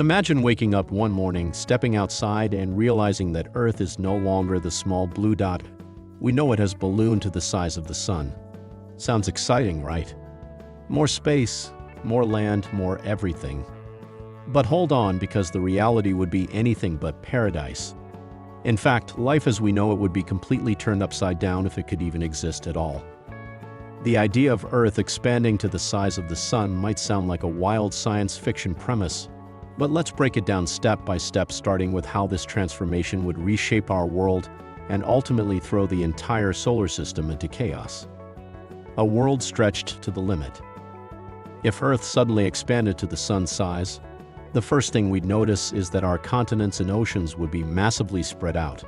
Imagine waking up one morning, stepping outside and realizing that Earth is no longer the small blue dot. We know it has ballooned to the size of the sun. Sounds exciting, right? More space, more land, more everything. But hold on, because the reality would be anything but paradise. In fact, life as we know it would be completely turned upside down if it could even exist at all. The idea of Earth expanding to the size of the sun might sound like a wild science fiction premise, but let's break it down step by step, starting with how this transformation would reshape our world and ultimately throw the entire solar system into chaos. A world stretched to the limit. If Earth suddenly expanded to the sun's size, the first thing we'd notice is that our continents and oceans would be massively spread out.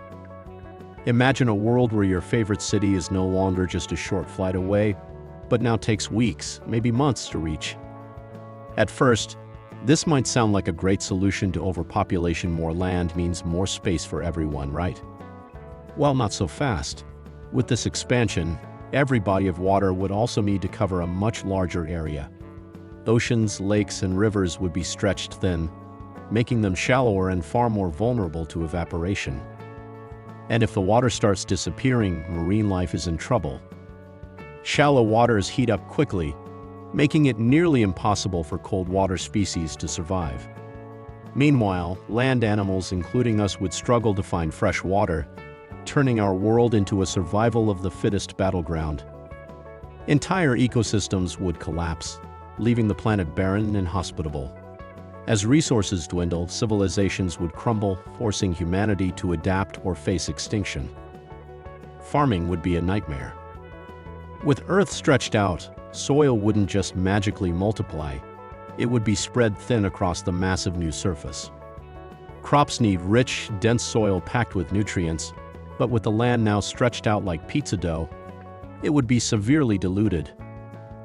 Imagine a world where your favorite city is no longer just a short flight away, but now takes weeks, maybe months to reach. At first, this might sound like a great solution to overpopulation. More land means more space for everyone, right? Well, not so fast. With this expansion, every body of water would also need to cover a much larger area. Oceans, lakes, and rivers would be stretched thin, making them shallower and far more vulnerable to evaporation. And if the water starts disappearing, marine life is in trouble. Shallow waters heat up quickly, making it nearly impossible for cold water species to survive. Meanwhile, land animals, including us, would struggle to find fresh water, turning our world into a survival of the fittest battleground. Entire ecosystems would collapse, leaving the planet barren and inhospitable. As resources dwindle, civilizations would crumble, forcing humanity to adapt or face extinction. Farming would be a nightmare. With Earth stretched out, soil wouldn't just magically multiply, it would be spread thin across the massive new surface. Crops need rich, dense soil packed with nutrients, but with the land now stretched out like pizza dough, it would be severely diluted.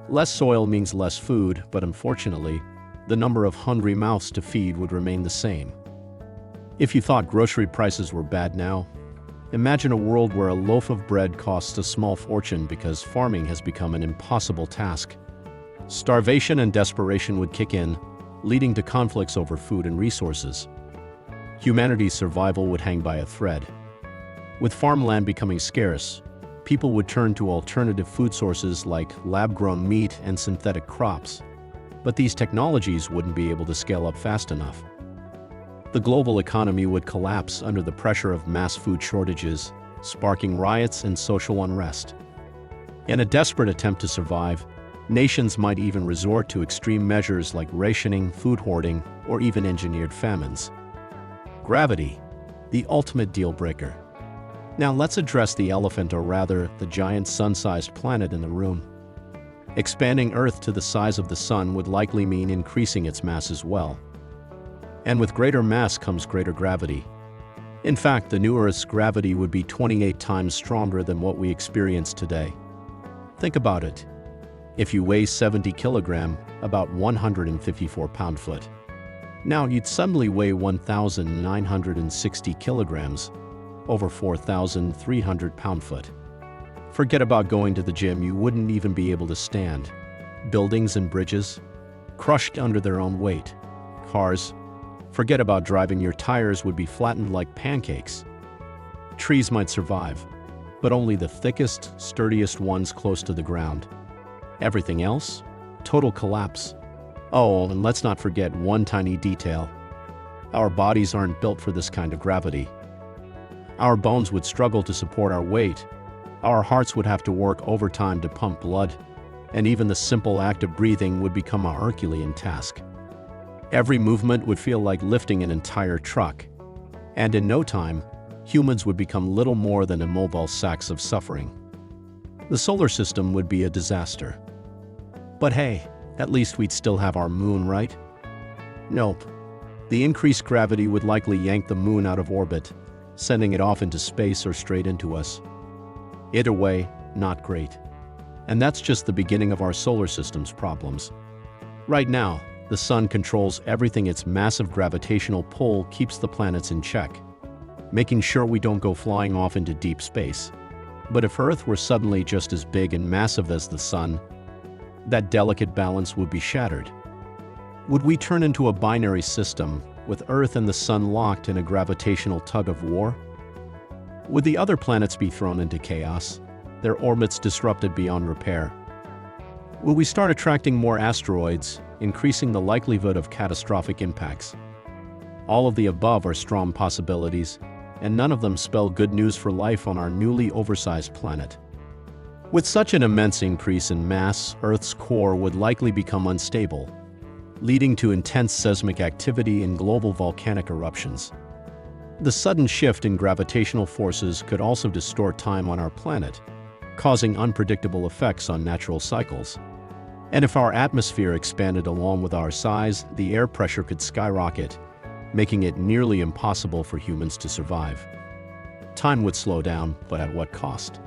Less soil means less food, but unfortunately, the number of hungry mouths to feed would remain the same. If you thought grocery prices were bad now, imagine a world where a loaf of bread costs a small fortune because farming has become an impossible task. Starvation and desperation would kick in, leading to conflicts over food and resources. Humanity's survival would hang by a thread. With farmland becoming scarce, people would turn to alternative food sources like lab-grown meat and synthetic crops. But these technologies wouldn't be able to scale up fast enough. The global economy would collapse under the pressure of mass food shortages, sparking riots and social unrest. In a desperate attempt to survive, nations might even resort to extreme measures like rationing, food hoarding, or even engineered famines. Gravity, the ultimate deal breaker. Now let's address the elephant, or rather, the giant sun-sized planet in the room. Expanding Earth to the size of the sun would likely mean increasing its mass as well. And with greater mass comes greater gravity. In fact, the new Earth's gravity would be 28 times stronger than what we experience today. Think about it. If you weigh 70 kilograms, about 154 pound-foot. Now you'd suddenly weigh 1,960 kilograms, over 4,300 pound-foot. Forget about going to the gym, you wouldn't even be able to stand. Buildings and bridges, crushed under their own weight. Cars, forget about driving, your tires would be flattened like pancakes. Trees might survive, but only the thickest, sturdiest ones close to the ground. Everything else? Total collapse. Oh, and let's not forget one tiny detail. Our bodies aren't built for this kind of gravity. Our bones would struggle to support our weight. Our hearts would have to work overtime to pump blood, and even the simple act of breathing would become a Herculean task. Every movement would feel like lifting an entire truck, and in no time, humans would become little more than immobile sacks of suffering. The solar system would be a disaster. But hey, at least we'd still have our moon, right? Nope. The increased gravity would likely yank the moon out of orbit, sending it off into space or straight into us. Either way, not great. And that's just the beginning of our solar system's problems. Right now, the sun controls everything. Its massive gravitational pull keeps the planets in check, making sure we don't go flying off into deep space. But if Earth were suddenly just as big and massive as the sun, that delicate balance would be shattered. Would we turn into a binary system, with Earth and the Sun locked in a gravitational tug-of-war? Would the other planets be thrown into chaos, their orbits disrupted beyond repair? Will we start attracting more asteroids, increasing the likelihood of catastrophic impacts? All of the above are strong possibilities, and none of them spell good news for life on our newly oversized planet. With such an immense increase in mass, Earth's core would likely become unstable, leading to intense seismic activity and global volcanic eruptions. The sudden shift in gravitational forces could also distort time on our planet, causing unpredictable effects on natural cycles. And if our atmosphere expanded along with our size, the air pressure could skyrocket, making it nearly impossible for humans to survive. Time would slow down, but at what cost?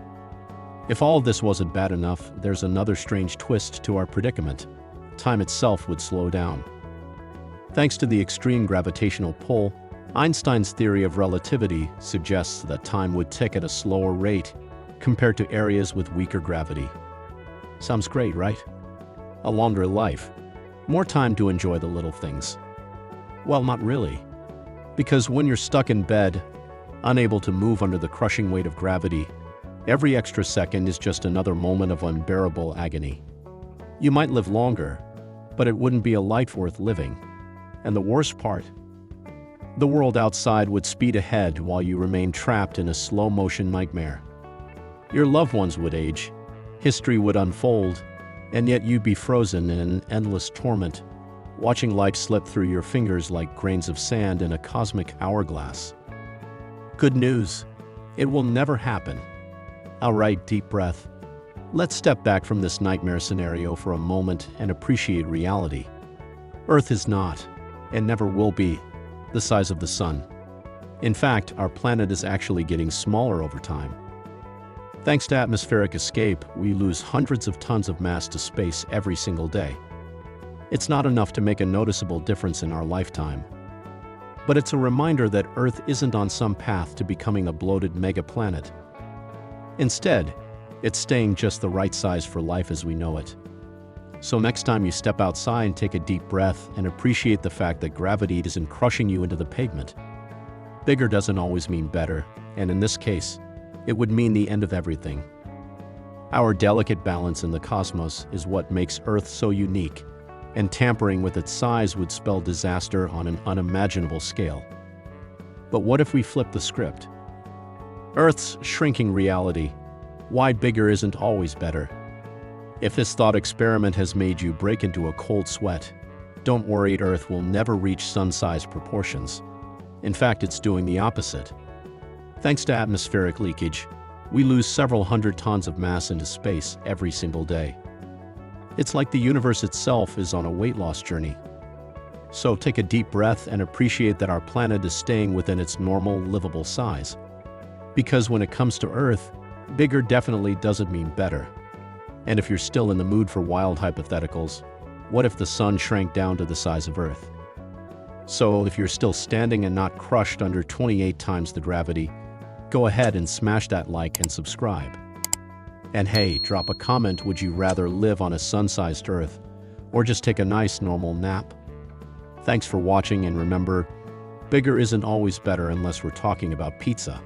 If all of this wasn't bad enough, there's another strange twist to our predicament. Time itself would slow down. Thanks to the extreme gravitational pull, Einstein's theory of relativity suggests that time would tick at a slower rate compared to areas with weaker gravity. Sounds great, right? A longer life. More time to enjoy the little things. Well, not really. Because when you're stuck in bed, unable to move under the crushing weight of gravity, every extra second is just another moment of unbearable agony. You might live longer, but it wouldn't be a life worth living. And the worst part? The world outside would speed ahead while you remain trapped in a slow-motion nightmare. Your loved ones would age, history would unfold, and yet you'd be frozen in an endless torment, watching life slip through your fingers like grains of sand in a cosmic hourglass. Good news, it will never happen. All right, deep breath. Let's step back from this nightmare scenario for a moment and appreciate reality. Earth is not, and never will be, the size of the Sun. In fact, our planet is actually getting smaller over time. Thanks to atmospheric escape, we lose hundreds of tons of mass to space every single day. It's not enough to make a noticeable difference in our lifetime. But it's a reminder that Earth isn't on some path to becoming a bloated megaplanet. Instead, it's staying just the right size for life as we know it. So next time you step outside, take a deep breath and appreciate the fact that gravity isn't crushing you into the pavement. Bigger doesn't always mean better, and in this case, it would mean the end of everything. Our delicate balance in the cosmos is what makes Earth so unique, and tampering with its size would spell disaster on an unimaginable scale. But what if we flip the script? Earth's shrinking reality. Why bigger isn't always better. If this thought experiment has made you break into a cold sweat, don't worry, Earth will never reach sun-sized proportions. In fact, it's doing the opposite. Thanks to atmospheric leakage, we lose several hundred tons of mass into space every single day. It's like the universe itself is on a weight loss journey. So take a deep breath and appreciate that our planet is staying within its normal, livable size. Because when it comes to Earth, bigger definitely doesn't mean better. And if you're still in the mood for wild hypotheticals, what if the Sun shrank down to the size of Earth? So if you're still standing and not crushed under 28 times the gravity, go ahead and smash that like and subscribe. And hey, drop a comment, would you rather live on a sun-sized Earth or just take a nice normal nap? Thanks for watching, and remember, bigger isn't always better unless we're talking about pizza.